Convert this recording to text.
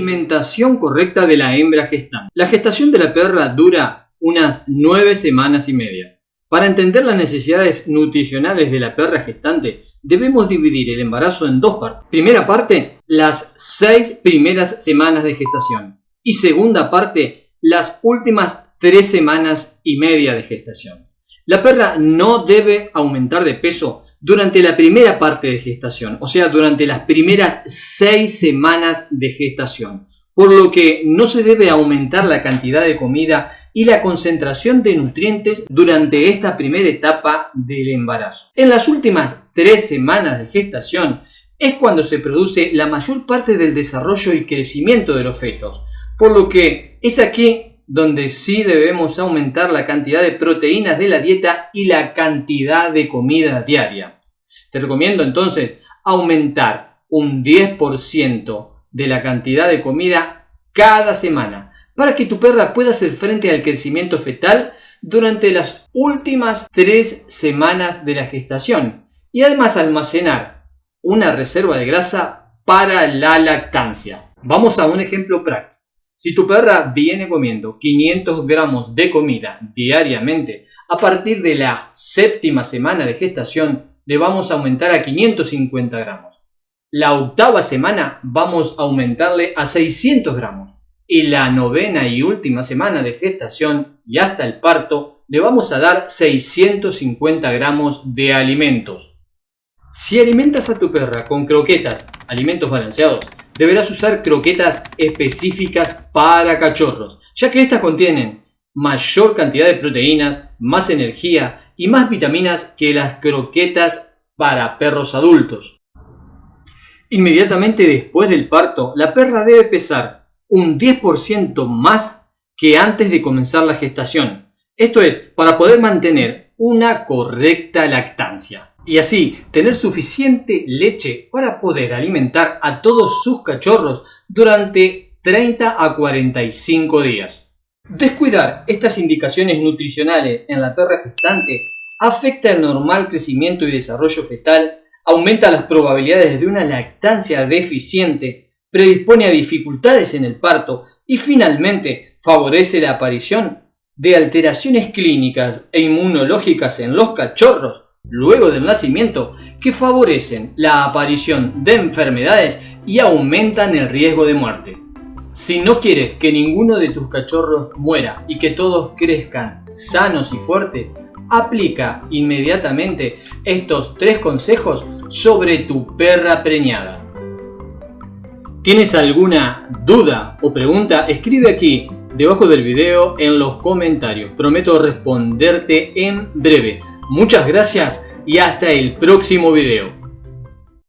alimentación correcta de la hembra gestante. La gestación de la perra dura unas 9 semanas y media. Para entender las necesidades nutricionales de la perra gestante, debemos dividir el embarazo en dos partes. Primera parte, las 6 primeras semanas de gestación. Y segunda parte, las últimas 3 semanas y media de gestación. La perra no debe aumentar de peso durante la primera parte de gestación, o sea, durante las primeras 6 semanas de gestación, por lo que no se debe aumentar la cantidad de comida y la concentración de nutrientes durante esta primera etapa del embarazo. En las últimas 3 semanas de gestación es cuando se produce la mayor parte del desarrollo y crecimiento de los fetos, por lo que es aquí donde sí debemos aumentar la cantidad de proteínas de la dieta y la cantidad de comida diaria. Te recomiendo entonces aumentar un 10% de la cantidad de comida cada semana para que tu perra pueda hacer frente al crecimiento fetal durante las últimas 3 semanas de la gestación y además almacenar una reserva de grasa para la lactancia. Vamos a un ejemplo práctico. Si tu perra viene comiendo 500 gramos de comida diariamente, a partir de la 7ª semana de gestación le vamos a aumentar a 550 gramos. La 8ª semana vamos a aumentarle a 600 gramos. Y la 9ª y última semana de gestación y hasta el parto le vamos a dar 650 gramos de alimentos. Si alimentas a tu perra con croquetas, alimentos balanceados, deberás usar croquetas específicas para cachorros, ya que estas contienen mayor cantidad de proteínas, más energía y más vitaminas que las croquetas para perros adultos. Inmediatamente después del parto, la perra debe pesar un 10% más que antes de comenzar la gestación. Esto es, para poder mantener una correcta lactancia y así tener suficiente leche para poder alimentar a todos sus cachorros durante 30 a 45 días. Descuidar estas indicaciones nutricionales en la perra gestante afecta el normal crecimiento y desarrollo fetal, aumenta las probabilidades de una lactancia deficiente, predispone a dificultades en el parto y finalmente favorece la aparición de alteraciones clínicas e inmunológicas en los cachorros luego del nacimiento que favorecen la aparición de enfermedades y aumentan el riesgo de muerte. Si no quieres que ninguno de tus cachorros muera y que todos crezcan sanos y fuertes, aplica inmediatamente estos 3 consejos sobre tu perra preñada. ¿Tienes alguna duda o pregunta? Escribe aquí debajo del video en los comentarios. Prometo responderte en breve. Muchas gracias y hasta el próximo video.